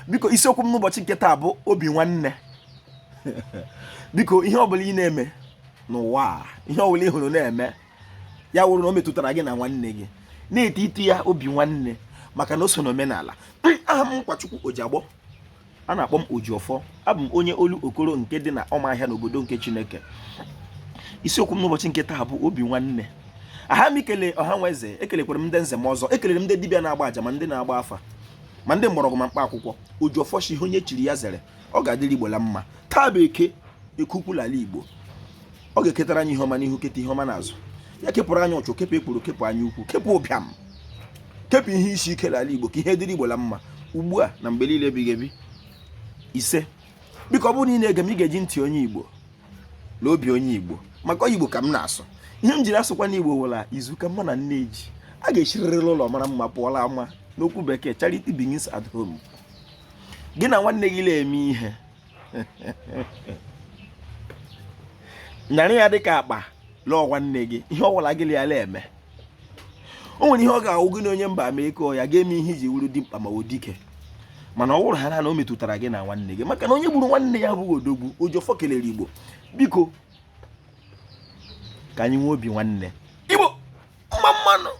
biko isiokwu m n'ụbọchị nke taa bụ obi nwanne. Biko ihe ọbụla ị na-eme n'ụwa, ihe ọbụla ị hụrụ na-eme, ya wụrụ na o metụtara gị na nwanne gị, na-eti itu ya obi nwanne, maka na o so n'omenala. Aha m Nwachukwu Ojiagbọ, a na-akpọ m Ojiọfọ. Abụ m onye olu okoro nke dị na Ọmahịa n'obodo nke Chineke. Isiokwu m n'ụbọchị nke taa bụ obi nwanne. Aha m ikele ọha nwa eze, ekelekwara m ndị nze m ọzọ, ekelere m ndị dibịa na-agba aja ma ndị na-agba afa ma ndị mgbọrọgwụ ma mkpa akwụkwọ. Ojiọfọ shi ihe onye chiri ya zere, ọ ga-adịrị Igbo la mma. Taa bụ eke ekwukwula ala Igbo, ọ ga-eketara anyị ihe ọma n'ihu, keta ihe ọma n'azụ. Ya kepụrụ anya ọchụ, kepụ ekporo, kepụ anya ukwu, kepụ ụbịam, kepụ ihe isi ike n'ala Igbo, ka ihe dịrị Igbo la mma ugbu a na mgbe niile ebighị ebi. Ise, biko ọ bụrụ na ị na-ege m, ị ga-eji ntị onye Igbo na obi onye Igbo, maka Igbo ka m na-asụ. Ihe m jiri asụkwa n'Igbo wụla izu ka mma na nne eji, a ga-echirịrị ụlọ mara mma pụọla ama, n'okwu bekee charity begins at home. Gị na nwanne gị na-eme ihe narị ya dịka akpa lụọ nwanne gị, ihe ọbụla gị ya eme. O nwere ihe ọ ga-awụ gị na onye mba Amerịka ya ga-eme ihe iji wuru dimkpa ma o dike, mana ọ wụrụ ha na o metụtara gị na nwanne gị, maka na onye gburu nwanne ya abụghị odogwu. Ojiọfọ kelere Igbo, biko ka anyị nwee obi nwanne. Igbo mma mmanụ.